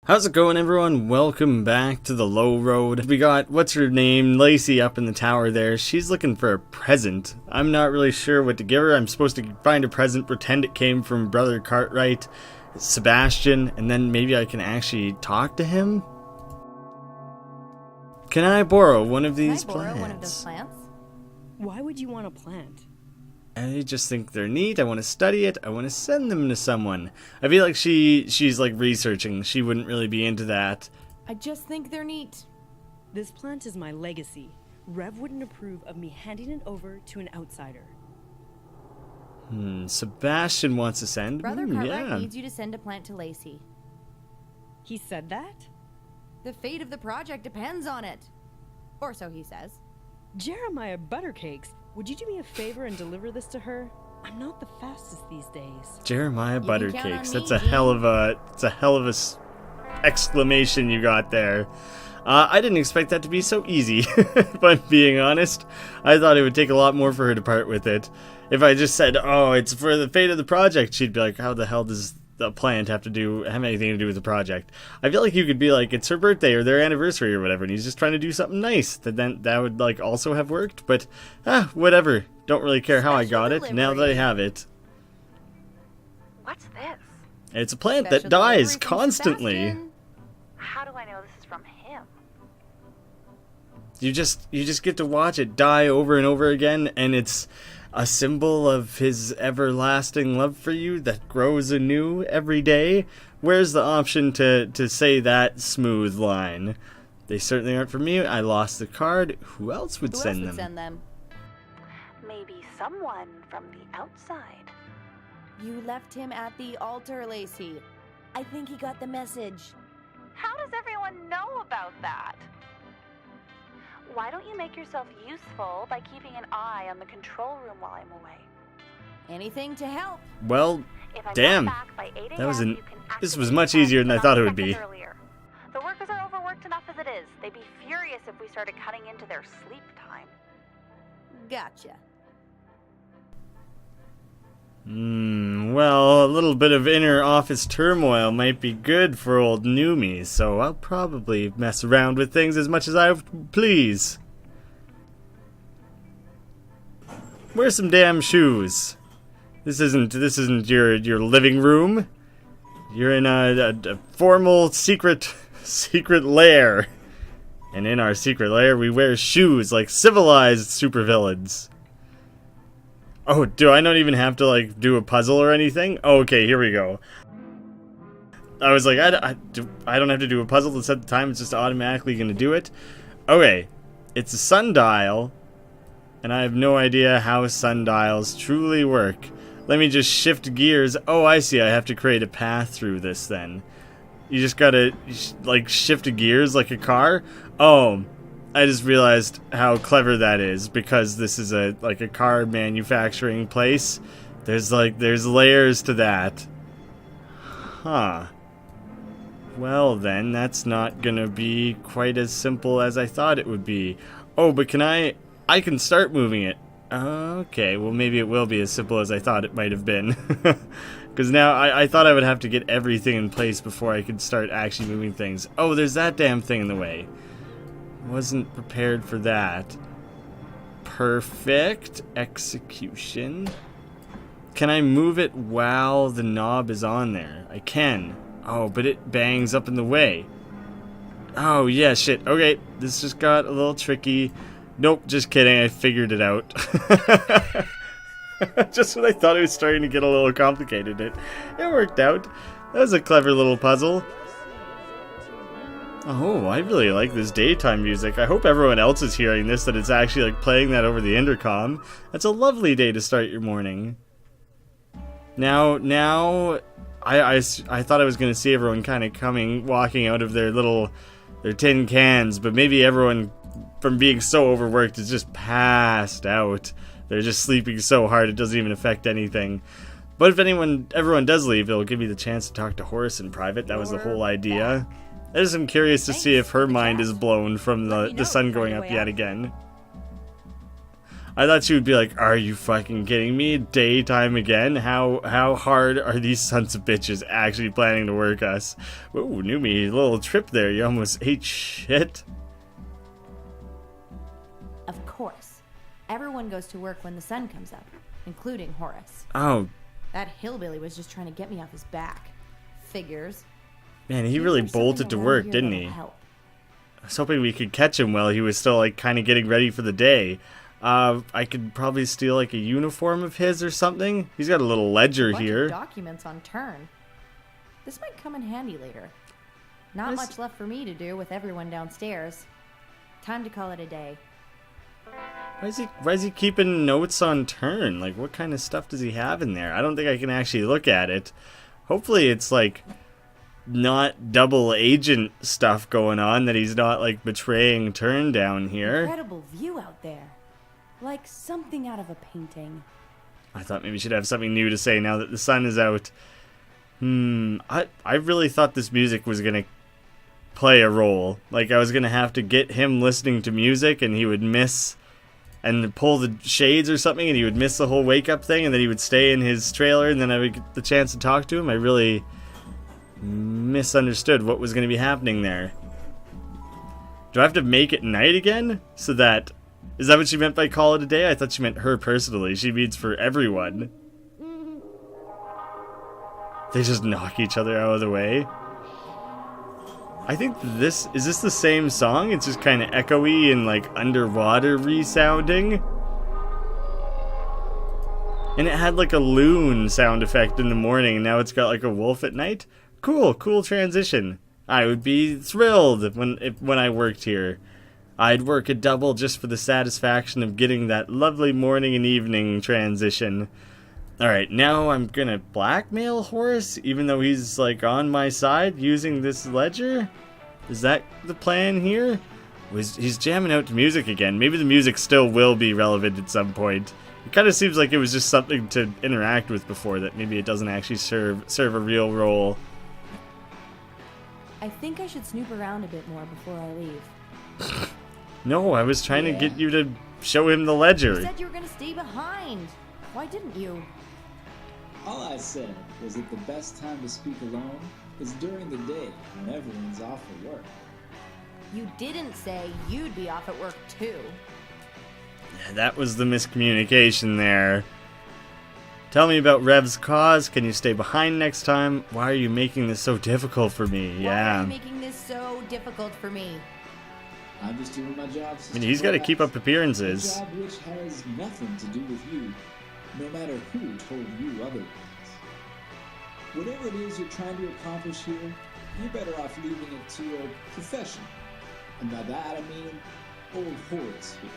How's it going, everyone? Welcome back to the low road. We got, what's her name, Lacey up in the tower there. She's looking for a present. I'm not really sure what to give her. I'm supposed to find a present, pretend it came from Brother Cartwright, Sebastian, and then maybe I can actually talk to him? Can I borrow one of these plants? Why would you want a plant? I just think they're neat. I want to study it. I want to send them to someone. I feel like she's like researching. She wouldn't really be into that. I just think they're neat. This plant is my legacy. Rev wouldn't approve of me handing it over to an outsider. Sebastian wants to send. Brother Cartwright needs you to send a plant to Lacey. He said that? The fate of the project depends on it. Or so he says. Jeremiah Buttercakes, would you do me a favor and deliver this to her? I'm not the fastest these days. Jeremiah Buttercakes. That's a hell of a exclamation you got there. I didn't expect that to be so easy, if I'm being honest. I thought it would take a lot more for her to part with it. If I just said, oh, it's for the fate of the project, she'd be like, how the hell does the plant have anything to do with the project? I feel like you could be like, it's her birthday or their anniversary or whatever, and he's just trying to do something nice. That would like also have worked, but whatever. Don't really care how I got it. Now that I have it. What's this? It's a plant that dies constantly. How do I know this is from him? You just get to watch it die over and over again, and it's a symbol of his everlasting love for you that grows anew every day. Where's the option to say that smooth line? They certainly aren't for me. I lost the card. Who else would send them? Maybe someone from the outside. You left him at the altar, Lacey. I think he got the message. How does everyone know about that? Why don't you make yourself useful by keeping an eye on the control room while I'm away? Anything to help. Well, damn. This was much easier than I thought it would be. The workers are overworked enough as it is. They'd be furious if we started cutting into their sleep time. Gotcha. Well, a little bit of inner office turmoil might be good for old Noomi, so I'll probably mess around with things as much as I please. Wear some damn shoes. This isn't your living room. You're in a formal secret lair. And in our secret lair we wear shoes like civilized supervillains. Oh, do I not even have to, like, do a puzzle or anything? Oh, okay, here we go. I was like, I don't have to do a puzzle to set the time, it's just automatically going to do it. Okay, it's a sundial, and I have no idea how sundials truly work. Let me just shift gears. Oh, I see, I have to create a path through this then. You just gotta, like, shift gears like a car? Oh, I just realized how clever that is, because this is a car manufacturing place. There's layers to that. Huh. Well then, that's not gonna be quite as simple as I thought it would be. Oh, but I can start moving it. Okay, well maybe it will be as simple as I thought it might have been. Because now I thought I would have to get everything in place before I could start actually moving things. Oh, there's that damn thing in the way. Wasn't prepared for that. Perfect execution. Can I move it while the knob is on there? I can. Oh, but it bangs up in the way. Oh, yeah, shit. Okay, this just got a little tricky. Nope, just kidding. I figured it out. Just when I thought it was starting to get a little complicated, it worked out. That was a clever little puzzle. Oh, I really like this daytime music. I hope everyone else is hearing this, that it's actually like playing that over the intercom. That's a lovely day to start your morning. Now, I thought I was going to see everyone kind of walking out of their tin cans, but maybe everyone, from being so overworked, is just passed out. They're just sleeping so hard it doesn't even affect anything. But if everyone does leave, it'll give me the chance to talk to Horace in private. That was the whole idea. I just am curious to see if her mind is blown from the sun going up yet again. I thought she would be like, are you fucking kidding me? Daytime again? How hard are these sons of bitches actually planning to work us? Ooh, Noomi, little trip there. You almost ate shit. Of course. Everyone goes to work when the sun comes up, including Horace. Oh. That hillbilly was just trying to get me off his back. Figures. Man, he really bolted to work, didn't he? Help. I was hoping we could catch him while he was still, like, kind of getting ready for the day. I could probably steal, like, a uniform of his or something. He's got a little ledger here. Of documents on turn. This might come in handy later. Not much left for me to do with everyone downstairs. Time to call it a day. Why is he keeping notes on turn? Like, what kind of stuff does he have in there? I don't think I can actually look at it. Hopefully it's, like, not double agent stuff going on, that he's not, like, betraying turn down here. Incredible view out there. Like something out of a painting. I thought maybe she'd have something new to say now that the sun is out. I really thought this music was going to play a role. Like, I was going to have to get him listening to music and he would miss and pull the shades or something and he would miss the whole wake up thing and then he would stay in his trailer and then I would get the chance to talk to him. I really misunderstood what was going to be happening there. Do I have to make it night again? So that... Is that what she meant by call it a day? I thought she meant her personally. She means for everyone. They just knock each other out of the way. I think this... Is this the same song? It's just kind of echoey and like underwater resounding. And it had like a loon sound effect in the morning and now it's got like a wolf at night. Cool transition. I would be thrilled when I worked here. I'd work a double just for the satisfaction of getting that lovely morning and evening transition. Alright, now I'm gonna blackmail Horace, even though he's, like, on my side, using this ledger? Is that the plan here? He's jamming out to music again. Maybe the music still will be relevant at some point. It kind of seems like it was just something to interact with before, that maybe it doesn't actually serve a real role. I think I should snoop around a bit more before I leave. No, I was trying to get you to show him the ledger. You said you were going to stay behind. Why didn't you? All I said was that the best time to speak alone is during the day when everyone's off at work. You didn't say you'd be off at work too. Yeah, that was the miscommunication there. Tell me about Rev's cause. Can you stay behind next time? Why are you making this so difficult for me? Why are you making this so difficult for me? I'm just doing my job. I mean, he's got to keep up appearances. A job which has nothing to do with you, no matter who told you otherwise. Whatever it is you're trying to accomplish here, you're better off leaving it to a professional. And by that I mean old Horace here.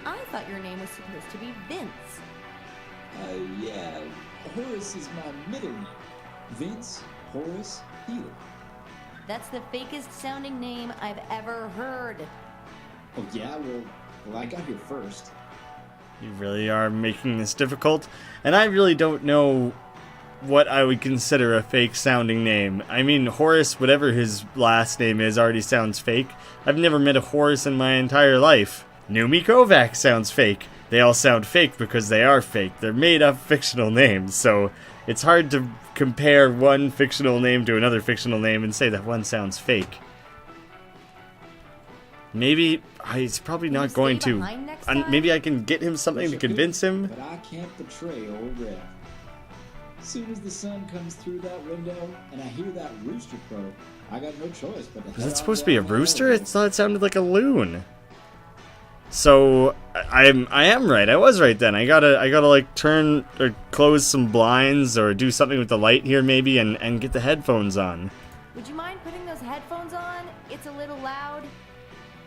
I thought your name was supposed to be Vince. Yeah, Horace is my middle name. Vince Horace Healer. That's the fakest sounding name I've ever heard. Oh yeah, well, I got here first. You really are making this difficult, and I really don't know what I would consider a fake sounding name. I mean, Horace, whatever his last name is, already sounds fake. I've never met a Horace in my entire life. Noomi Kovac sounds fake. They all sound fake because they are fake. They're made up fictional names, so it's hard to compare one fictional name to another fictional name and say that one sounds fake. Maybe he's probably not going to. Maybe I can get him something to convince him. But I can't betray old Rev. As soon as the sun comes through that window and I hear that rooster crow, I got no choice but to head Is it on supposed to be a down rooster? the I thought it sounded like a loon. So I am right. I was right then. I gotta like turn or close some blinds or do something with the light here maybe and get the headphones on. Would you mind putting those headphones on? It's a little loud.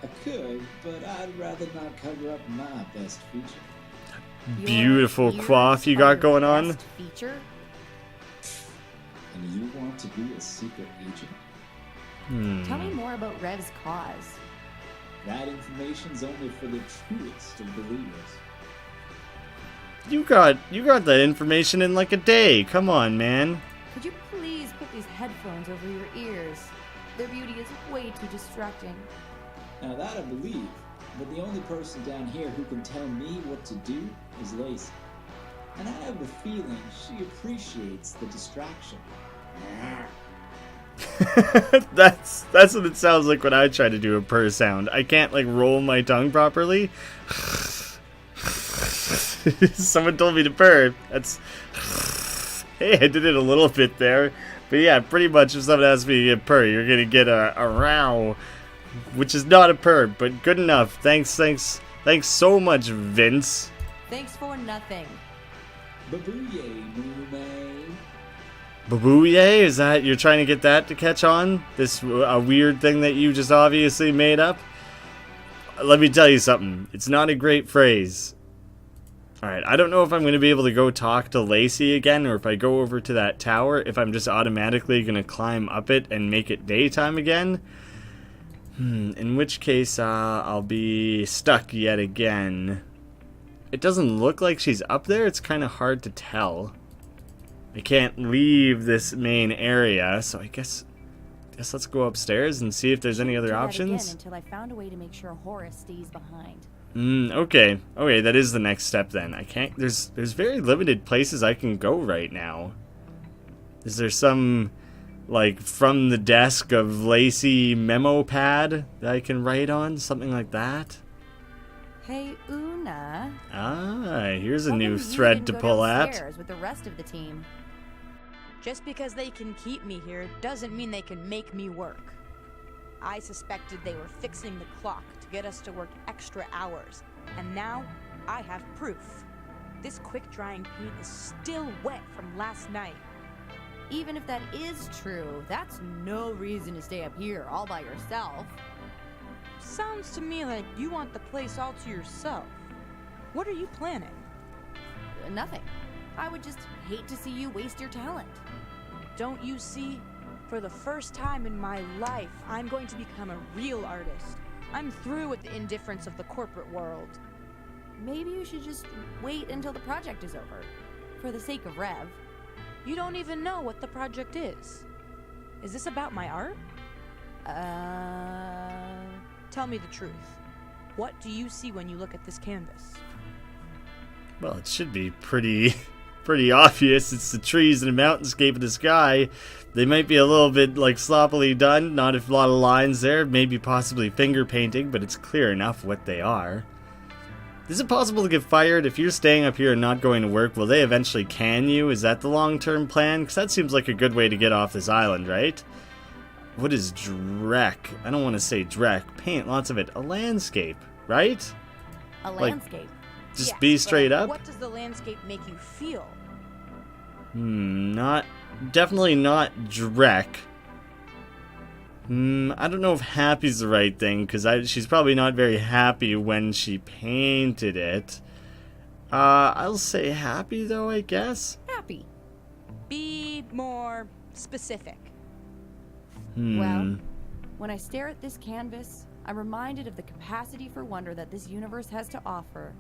I could, but I'd rather not cover up my best feature. Beautiful coif you got going on. Best feature? And you want to be a secret agent? Tell me more about Rev's cause. That information's only for the truest of believers. You got that information in like a day. Come on, man. Could you please put these headphones over your ears? Their beauty is way too distracting. Now that I believe, but the only person down here who can tell me what to do is Lacey. And I have a feeling she appreciates the distraction. That's what it sounds like when I try to do a purr sound. I can't like roll my tongue properly. Someone told me to purr. That's hey, I did it a little bit there. But yeah, pretty much if someone asks me to get purr, you're gonna get a row, which is not a purr, but good enough. Thanks so much, Vince. Thanks for nothing. Babooyah, Noomi. Babooyah? Is that you're trying to get that to catch on? This a weird thing that you just obviously made up? Let me tell you something. It's not a great phrase. Alright, I don't know if I'm going to be able to go talk to Lacey again, or if I go over to that tower, if I'm just automatically going to climb up it and make it daytime again. In which case, I'll be stuck yet again. It doesn't look like she's up there. It's kind of hard to tell. I can't leave this main area, so I guess let's go upstairs and see if there's any other options. Until I found a way to make sure Horace stays behind. Okay, that is the next step then. I can't. There's very limited places I can go right now. Is there some like from the desk of Lacey memo pad that I can write on, something like that? Hey, Una. Here's a new thread to pull at. With the rest of the team. Just because they can keep me here doesn't mean they can make me work. I suspected they were fixing the clock to get us to work extra hours, and now I have proof. This quick-drying paint is still wet from last night. Even if that is true, that's no reason to stay up here all by yourself. Sounds to me like you want the place all to yourself. What are you planning? Nothing. I would just hate to see you waste your talent. Don't you see? For the first time in my life, I'm going to become a real artist. I'm through with the indifference of the corporate world. Maybe you should just wait until the project is over. For the sake of Rev. You don't even know what the project is. Is this about my art? Tell me the truth. What do you see when you look at this canvas? Well, it should be pretty obvious. It's the trees and a mountainscape in the sky. They might be a little bit like sloppily done, not a lot of lines there, maybe possibly finger painting, but it's clear enough what they are. Is it possible to get fired if you're staying up here and not going to work? Will they eventually can you? Is that the long-term plan? Because that seems like a good way to get off this island, right? What is Drek? I don't want to say Drek. Paint lots of it. A landscape, right? A landscape. Like, just be straight up? What does the landscape make you feel? Definitely not Drek. I don't know if happy's the right thing, because she's probably not very happy when she painted it. I'll say happy, though, I guess. Happy. Be more specific. Well, when I stare at this canvas, I'm reminded of the capacity for wonder that this universe has to offer.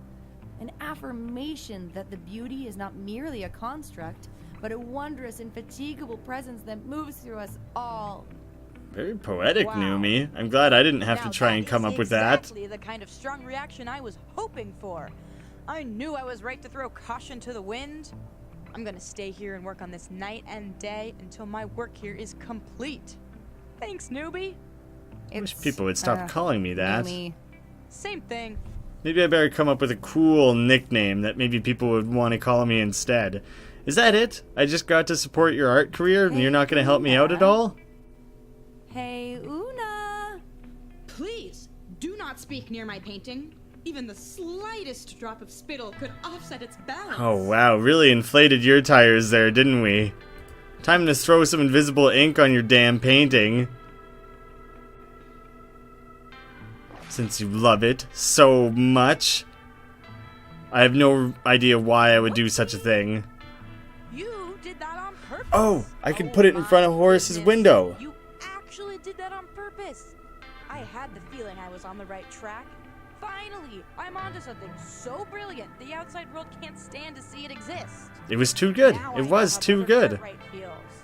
An affirmation that the beauty is not merely a construct, but a wondrous, infatigable presence that moves through us all. Very poetic, Wow. Noomi. I'm glad I didn't have to try and come up with that. Exactly the kind of strong reaction I was hoping for. I knew I was right to throw caution to the wind. I'm gonna stay here and work on this night and day until my work here is complete. Thanks, newbie. I wish people would stop calling me that. Noomi. Same thing. Maybe I better come up with a cool nickname that maybe people would want to call me instead. Is that it? I just got to support your art career and you're not going to help me out at all? Hey, Una. Please, do not speak near my painting. Even the slightest drop of spittle could offset its balance. Oh wow, really inflated your tires there, didn't we? Time to throw some invisible ink on your damn painting. Since you love it so much. I have no idea why I would do such a thing. You did that on purpose. Oh, I can put it in front of Horace's window. You actually did that on purpose. I had the feeling I was on the right track. Finally, I'm onto something so brilliant the outside world can't stand to see it exist. It was too good. Now It I was know how too perfect good. right feels.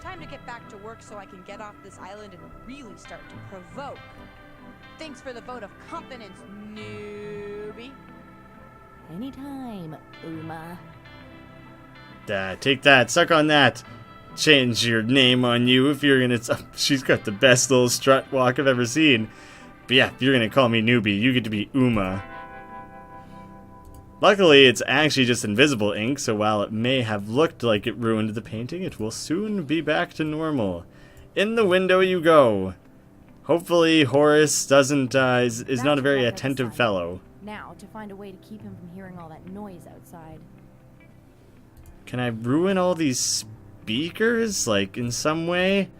Time to get back to work so I can get off this island and really start to provoke. Thanks for the vote of confidence, Noomi. Anytime, Uma. Take that. Suck on that. Change your name on you if you're gonna... She's got the best little strut walk I've ever seen. But yeah, if you're gonna call me Newbie, you get to be Uma. Luckily, it's actually just invisible ink, so while it may have looked like it ruined the painting, it will soon be back to normal. In the window you go. Hopefully Horace doesn't, is not a very attentive fellow. Now, to find a way to keep him from hearing all that noise outside. Can I ruin all these speakers, like, in some way?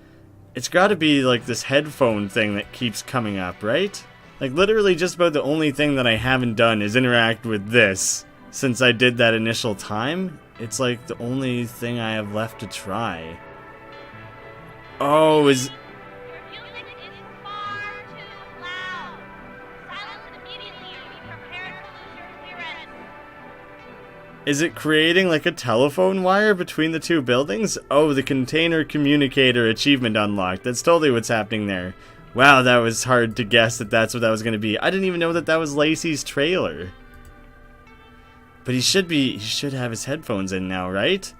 It's gotta be, like, this headphone thing that keeps coming up, right? Like, literally just about the only thing that I haven't done is interact with this. Since I did that initial time, it's, like, the only thing I have left to try. Oh, is... Your music is far too loud. Silence it immediately and be prepared to lose your hearing. Is it creating like a telephone wire between the two buildings? Oh, the Container Communicator achievement unlocked. That's totally what's happening there. Wow, that was hard to guess that that's what that was going to be. I didn't even know that that was Lacey's trailer. But he should have his headphones in now, right?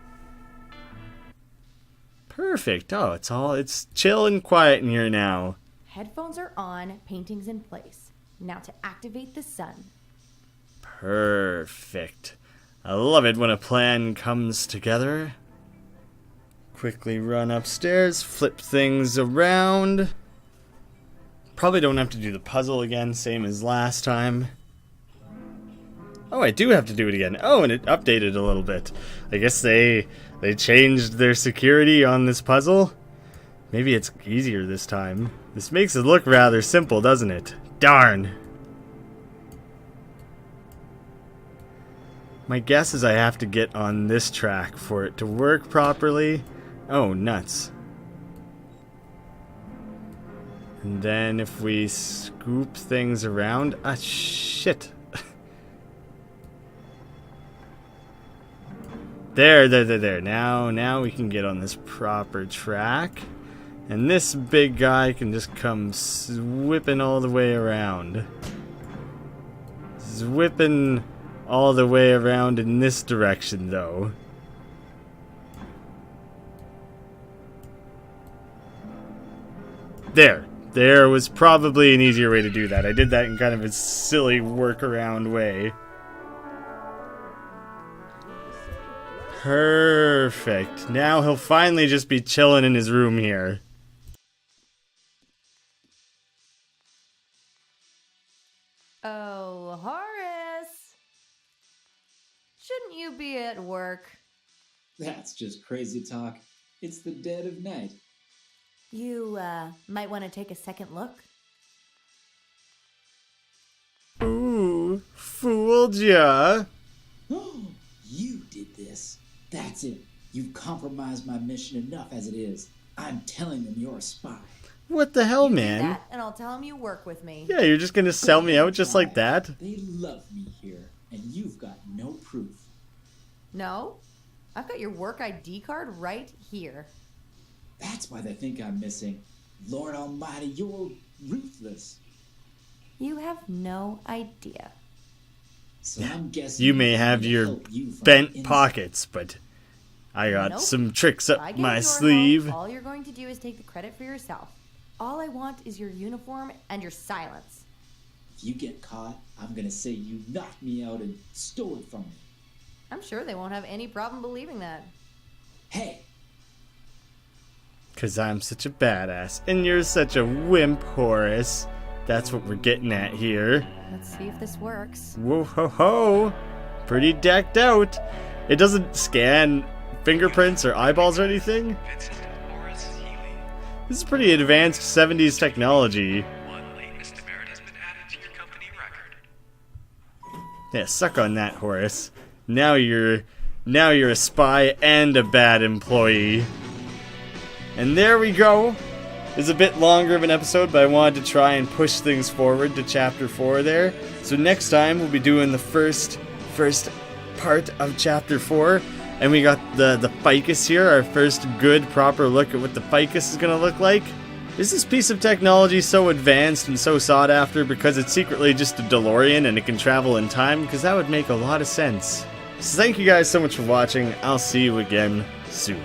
Perfect. Oh, it's chill and quiet in here now. Headphones are on, painting's in place. Now to activate the sun. Perfect. I love it when a plan comes together. Quickly run upstairs, flip things around. Probably don't have to do the puzzle again, same as last time. Oh, I do have to do it again. Oh, and it updated a little bit. I guess they changed their security on this puzzle. Maybe it's easier this time. This makes it look rather simple, doesn't it? Darn. My guess is I have to get on this track for it to work properly. Oh, nuts. And then if we scoop things around... Ah, shit. There. Now we can get on this proper track. And this big guy can just come whipping all the way around. Whipping all the way around in this direction, though. There was probably an easier way to do that. I did that in kind of a silly workaround way. Perfect. Now he'll finally just be chilling in his room here. Oh, Horace! Shouldn't you be at work? That's just crazy talk. It's the dead of night. You, might want to take a second look. Ooh, fooled ya. You did this. That's it. You've compromised my mission enough as it is. I'm telling them you're a spy. What the hell, You do man? that, and I'll tell them you work with me. Yeah, you're just gonna sell me out just like that? They love me here, and you've got no proof. No? I've got your work ID card right here. That's why they think I'm missing. Lord Almighty, you're ruthless. You have no idea. So I'm guessing You may have your bent pockets, but I got Nope. some tricks up I get my your sleeve. home, all you're going to do is take the credit for yourself. All I want is your uniform and your silence. If you get caught, I'm gonna say you knocked me out and stole it from me. I'm sure they won't have any problem believing that. Hey, 'Cause I'm such a badass, and you're such a wimp, Horace. That's what we're getting at here. Let's see if this works. Whoa ho ho! Pretty decked out. It doesn't scan fingerprints or eyeballs or anything. This is pretty advanced 70s technology. Yeah, suck on that, Horace. Now you're a spy and a bad employee. And there we go. It's a bit longer of an episode, but I wanted to try and push things forward to chapter 4 there. So next time we'll be doing the first part of chapter 4. And we got the ficus here, our first good proper look at what the ficus is gonna look like. Is this piece of technology so advanced and so sought after because it's secretly just a DeLorean and it can travel in time? Because that would make a lot of sense. So thank you guys so much for watching. I'll see you again soon.